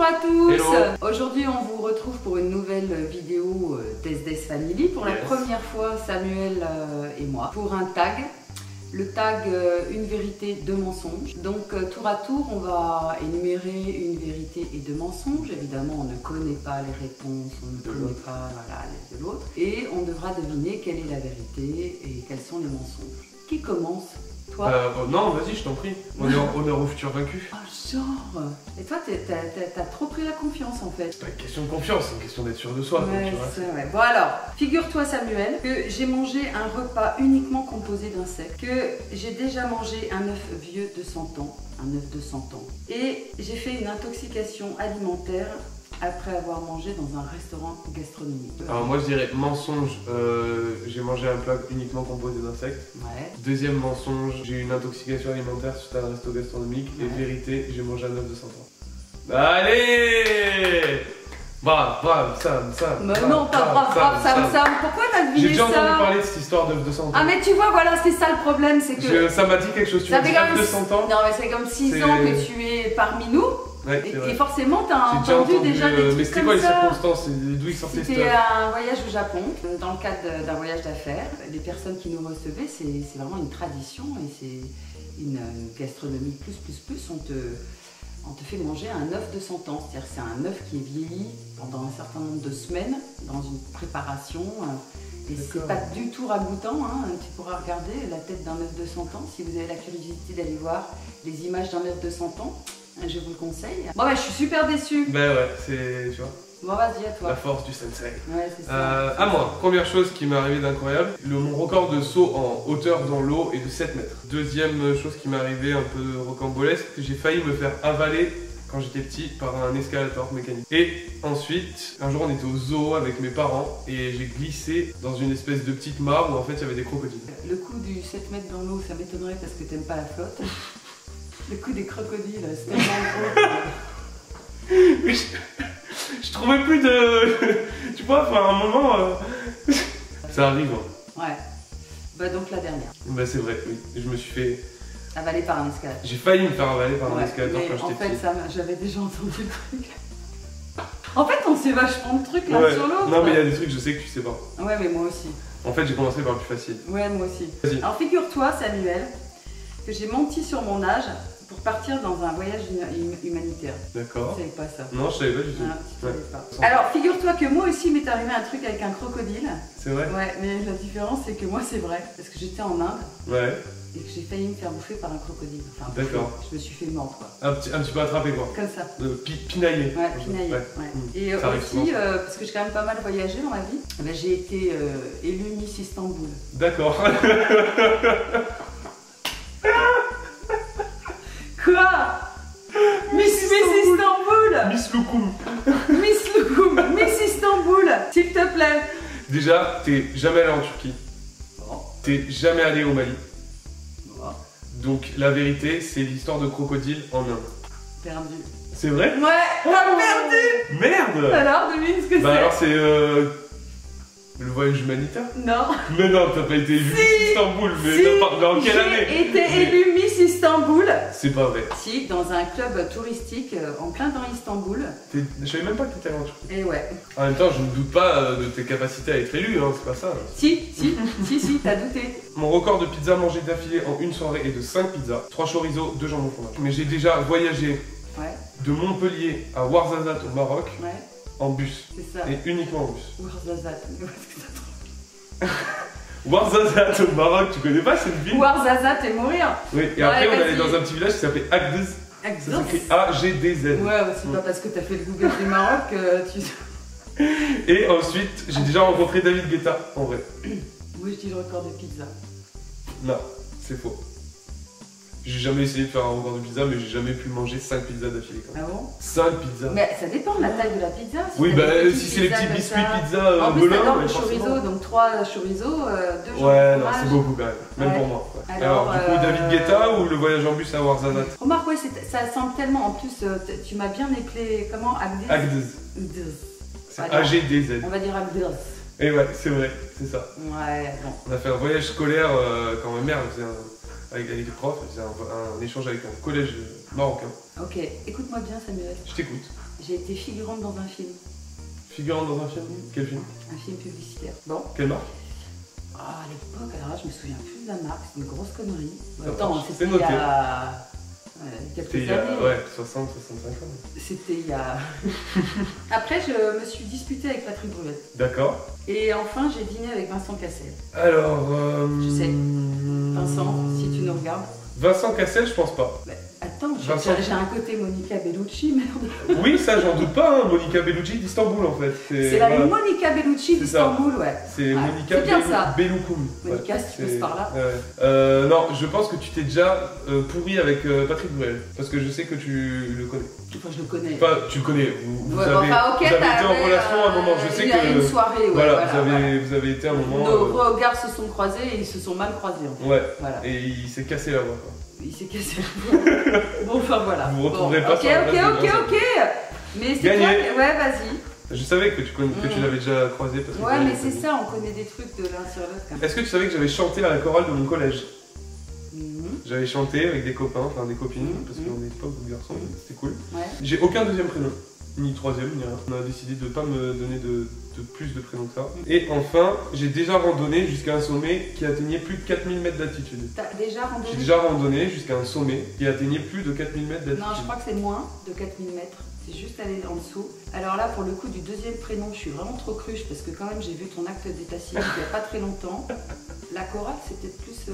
à tous. Hello. Aujourd'hui on vous retrouve pour une nouvelle vidéo Des Family. Pour la première fois Samuel et moi pour un tag. Le tag une vérité, deux mensonges. Donc tour à tour on va énumérer une vérité et deux mensonges. Évidemment on ne connaît pas les réponses, on ne connaît pas les de l'autre. Et on devra deviner quelle est la vérité et quels sont les mensonges. Qui commence? Toi? Non, vas-y, je t'en prie. Honneur au futur vaincu. Oh, genre. Et toi, t'as trop pris la confiance en fait. C'est pas une question de confiance, c'est une question d'être sûr de soi. Ouais, tu vois. c'est vrai. Bon alors, figure-toi Samuel que j'ai mangé un repas uniquement composé d'insectes, que j'ai déjà mangé un œuf vieux de 100 ans, un œuf de 100 ans, et j'ai fait une intoxication alimentaire après avoir mangé dans un restaurant gastronomique. Alors moi je dirais mensonge, j'ai mangé un plat uniquement composé d'insectes. Ouais. Deuxième mensonge, j'ai eu une intoxication alimentaire suite à un resto gastronomique. Ouais. Et vérité, j'ai mangé un œuf de 100 ans. Allez, brave, Sam. Mais non, pas brave, Sam. Pourquoi t'as deviné ça? J'ai déjà entendu parler de cette histoire d'œuf de 100 ans. Ah mais tu vois, voilà, c'est ça le problème, c'est que... Ça m'a dit quelque chose, tu m'as dit œuf de 100 ans. Non mais c'est comme 6 ans que tu es parmi nous. Ouais, et forcément, t'as j'ai entendu déjà des trucs mais c'était comme quoi les ça. circonstances? D'où ils sortaient cette C'était un voyage au Japon, dans le cadre d'un voyage d'affaires. Les personnes qui nous recevaient, c'est vraiment une tradition et c'est une gastronomie plus. On te fait manger un œuf de 100 ans. C'est-à-dire que c'est un œuf qui est vieilli pendant un certain nombre de semaines dans une préparation. Et c'est pas du tout ragoûtant, hein. Tu pourras regarder la tête d'un œuf de 100 ans si vous avez la curiosité d'aller voir les images d'un œuf de 100 ans. Je vous le conseille. Bon bah je suis super déçue. Ben ouais, c'est, tu vois. Bon vas-y à toi. La force du sensei. Ouais, c'est ça. À moi, première chose qui m'est arrivée d'incroyable, mon record de saut en hauteur dans l'eau est de 7 mètres. Deuxième chose qui m'est arrivée un peu rocambolesque, j'ai failli me faire avaler quand j'étais petit par un escalator mécanique. Et ensuite, un jour on était au zoo avec mes parents et j'ai glissé dans une espèce de petite mare où en fait il y avait des crocodiles. Le coup du 7 mètres dans l'eau, ça m'étonnerait parce que t'aimes pas la flotte. Le coup des crocodiles, c'est tellement gros. Je trouvais plus de... Tu vois, enfin à un moment... Ça arrive. Hein. Ouais. Bah donc la dernière. Bah c'est vrai, oui. Je me suis fait... Avalé par un escalator. J'ai failli me faire avaler par un escalator quand j'étais petit. En fait, j'avais déjà entendu le truc. En fait, on sait vachement de trucs l'un sur l'autre. Non mais il y a des trucs, je sais que tu sais pas. Ouais, mais moi aussi. En fait, j'ai commencé par le plus facile. Ouais, moi aussi. Vas-y. Alors figure-toi, Samuel, que j'ai menti sur mon âge pour partir dans un voyage humanitaire. D'accord. Tu savais pas ça? Non, je savais pas du tout. Ah, tu savais pas. Alors, figure-toi que moi aussi m'est arrivé un truc avec un crocodile. C'est vrai? Ouais, mais la différence c'est que moi c'est vrai. Parce que j'étais en Inde Ouais. et que j'ai failli me faire bouffer par un crocodile. Enfin, d'accord. Je me suis fait mordre quoi. Un petit peu attrapé quoi. Comme ça. Pinaillé. Ouais, pinaillé. Ouais. Et ça arrive aussi, parce que j'ai quand même pas mal voyagé dans ma vie, ben, j'ai été élue Miss Istanbul. D'accord. Quoi? Miss Istanbul. Miss Loukoum. Miss Loukoum. Miss Istanbul, s'il te plaît. Déjà, t'es jamais allé en Turquie. Bon. T'es jamais allé au Mali. Bon. Donc la vérité, c'est l'histoire de crocodile en Inde. Perdu. C'est vrai? Ouais, t'as perdu. Merde. Alors, devine ce que c'est. Bah alors c'est le voyage humanitaire? Non. Mais non, t'as pas été élue Miss Istanbul, mais Si, dans quelle année? J'ai été élue Miss Istanbul. C'est pas vrai. Si, dans un club touristique en plein dans Istanbul. Je savais même pas que t'étais allé en Turquie. Et ouais. En même temps, je ne doute pas de tes capacités à être élu, hein, c'est pas ça. Si, t'as douté. Mon record de pizza mangée d'affilée en une soirée est de 5 pizzas, 3 chorizo, 2 jambons fromage. Mais j'ai déjà voyagé de Montpellier à Ouarzazate au Maroc en bus. C'est ça. Et uniquement en bus. Ouarzazate. Ouarzazate au Maroc, tu connais pas cette ville? Ouarzazate et mourir. Oui, et après on allait dans un petit village qui s'appelait Agdez. Ça s'écrit A-G-D-Z. Ouais, c'est pas parce que t'as fait le Google du Maroc que tu... Et ensuite, j'ai déjà rencontré David Guetta, en vrai. Oui, je dis le record de pizza. Non, c'est faux. J'ai jamais essayé de faire un record de pizza, mais j'ai jamais pu manger 5 pizzas d'affilée quand même. Ah bon? 5 pizzas. Mais ça dépend de la taille de la pizza. Si oui, bah si c'est les petits biscuits pizza en plus, Melun, t'adores le chorizo, donc 3 chorizo, 2 jambons ouais, non, fromage. c'est beaucoup quand même, même pour moi. Ouais. Alors, du coup, David Guetta Guetta ou le voyage en bus à Ouarzazate? Remarque, ouais, ça semble tellement, en plus, tu m'as bien éclairé, comment? Agdez. Agdez. C'est A-G-D-Z. On va dire Agdez. Et ouais, c'est vrai, c'est ça. Ouais, bon. On a fait un voyage scolaire quand ma mère faisait avec des profs, elle faisait un échange avec un collège marocain. Ok, écoute-moi bien Samuel. Je t'écoute. J'ai été figurante dans un film. Figurante dans un film? Quel film? Un film publicitaire. Bon. Quelle marque? Ah, à l'époque, alors là, je me souviens plus de la marque, c'est une grosse connerie. Ça Attends, marche. c'était C'est il noté. y a quelques C'était il y a années. ouais, 60, 65 ans. C'était il y a... Après, je me suis disputée avec Patrick Bruel. D'accord. Et enfin, j'ai dîné avec Vincent Cassel. Alors... Je sais. Vincent, si tu nous regardes. Vincent Cassel, je pense pas. Bah, attends, Vincent- j'ai un côté Monica Bellucci, merde. Oui, ça, j'en doute pas, hein. Monica Bellucci d'Istanbul, en fait. C'est la voilà. Monica Bellucci C'est ça. d'Istanbul, ouais. C'est Ouais, Monica c'est bien ça. Bellucum. Monica, si tu c'est- passes par là. ouais. Non, je pense que tu t'es déjà pourri avec Patrick Bruel. Parce que je sais que tu le connais. Enfin, je le connais. Enfin, tu le connais. Vous Ouais, avez, enfin, ok, vous avez été en t'avais, relation à un moment. Je sais il y a que. une soirée, ouais, voilà, voilà, vous avez été à un moment. Nos regards se sont croisés et ils se sont mal croisés. En fait. Ouais. Voilà. Et il s'est cassé la voix. Quoi. Il s'est cassé le doigt. Bon, enfin voilà. Vous vous retrouverez bon, pas ok, sur la place de Vincent. ok. Mais c'est Gagné. toi qui... Ouais, vas-y. Je savais que tu l'avais déjà croisé. Patrick Ouais, Bruel. mais c'est ça, on connaît des trucs de l'un sur l'autre. quand même. Est-ce que tu savais que j'avais chanté à la chorale de mon collège? Mhm. J'avais chanté avec des copains, enfin des copines, Mhm. parce qu'on n'est pas beaucoup de garçons, c'était cool. Ouais. J'ai aucun deuxième prénom, ni troisième, ni rien. On a décidé de ne pas me donner de plus de prénoms que ça. Et enfin, j'ai déjà randonné jusqu'à un sommet qui atteignait plus de 4000 mètres d'altitude. T'as déjà J'ai randonné? déjà randonné jusqu'à un sommet qui atteignait plus de 4000 mètres d'altitude. Non, je crois que c'est moins de 4000 mètres. C'est juste aller en dessous. Alors là, pour le coup du deuxième prénom, je suis vraiment trop cruche parce que quand même, j'ai vu ton acte d'état civil il n'y a pas très longtemps. La chorale, c'est peut-être plus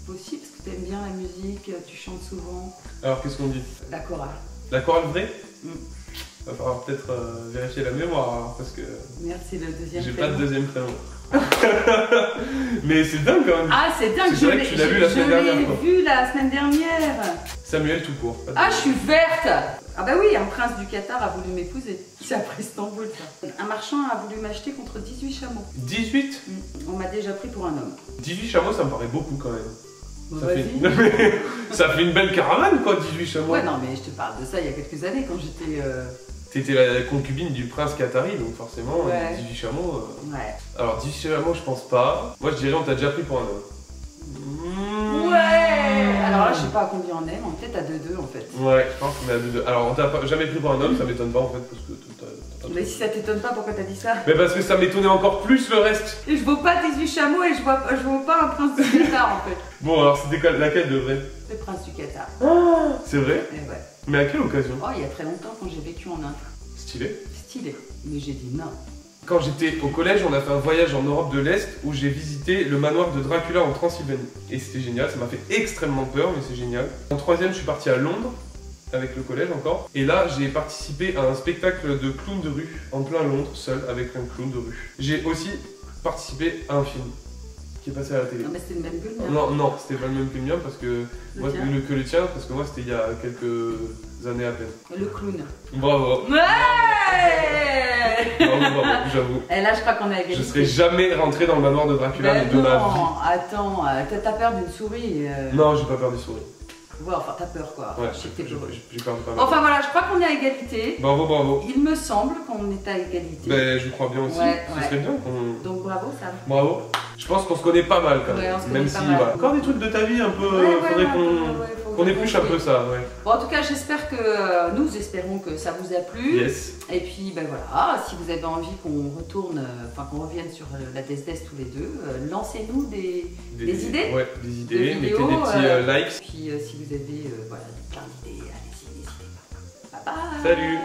possible parce que tu aimes bien la musique, tu chantes souvent. Alors qu'est-ce qu'on dit? La chorale. La chorale vraie? Mm. Va falloir peut-être vérifier la mémoire, hein, parce que Merde, c'est le deuxième j'ai prénom. pas de deuxième prénom. Mais c'est dingue quand même. Ah, c'est dingue, C'est vrai que tu l'as vu la semaine dernière, quoi. Je l'ai vu la semaine dernière. Samuel tout court. Ah, je suis verte. Ah bah oui, un prince du Qatar a voulu m'épouser. C'est après Istanbul, ça. Un marchand a voulu m'acheter contre 18 chameaux. 18? On m'a déjà pris pour un homme. 18 chameaux, ça me paraît beaucoup quand même. Bon, Ça vas-y. fait... ça fait une belle caravane quoi, 18 chameaux. Ouais, non, mais je te parle de ça il y a quelques années quand j'étais... T'étais la concubine du prince qatari, donc forcément, Ouais. 18 chameaux. Ouais. Alors 18 chameaux, je pense pas. Moi je dirais on t'a déjà pris pour un homme. Ouais. Alors là, je sais pas à combien on est, mais on est peut-être à 2-2 en fait. Ouais, je pense qu'on est à 2-2. Alors on t'a jamais pris pour un homme, ça m'étonne pas en fait, parce que t'as pas Mais si ça t'étonne pas, pourquoi t'as dit ça? Mais parce que ça m'étonnait encore plus le reste. Et je vaux pas 18 chameaux et je vaux pas un prince du Qatar en fait. Bon alors c'était laquelle de vrai? Le prince du Qatar. C'est vrai? Et ouais. Mais à quelle occasion? Oh, il y a très longtemps quand j'ai vécu en Inde. Stylé. Stylé. Mais j'ai dit non. Quand j'étais au collège, on a fait un voyage en Europe de l'Est où j'ai visité le manoir de Dracula en Transylvanie. Et c'était génial, ça m'a fait extrêmement peur, mais c'est génial. En troisième, je suis parti à Londres, avec le collège encore. Et là, j'ai participé à un spectacle de clown de rue, en plein Londres, seul, avec un clown de rue. J'ai aussi participé à un film qui est passé à la télé. Non, mais c'était le même gueule. Non, c'était pas le même que le mien, parce que moi, tien. que le tien, parce que moi, c'était il y a quelques années à peine. Le clown. Bravo. Ouais. Bravo, j'avoue. Et là, je crois qu'on est à égalité. Je serais jamais rentré dans le manoir de Dracula Ben de ma vie. non, attends, t'as peur d'une souris. Non, j'ai pas peur des souris. Ouais, enfin, t'as peur quoi. Ouais, Je sais que t'es peureux. j'ai peur de pas mal. Enfin voilà, je crois qu'on est à égalité. Bravo, bravo. Il me semble qu'on est à égalité. Ben, je crois bien aussi. Ouais, Ce ouais. serait bien qu'on. Donc bravo, Sam. Bravo. Je pense qu'on se connaît pas mal quand même. Ouais, on se même connaît si, pas mal. voilà. Encore des trucs de ta vie un peu. Ouais, faudrait faut qu'on épluche un peu ça, ouais. Bon, en tout cas, j'espère que nous espérons que ça vous a plu. Yes. Et puis, ben voilà, si vous avez envie qu'on retourne, enfin qu'on revienne sur la Death tous les deux, lancez-nous des idées. Ouais, des idées. de Mettez vidéos, des petits likes. Puis si vous avez voilà, plein d'idées, allez-y, n'hésitez pas. Bye bye. Salut.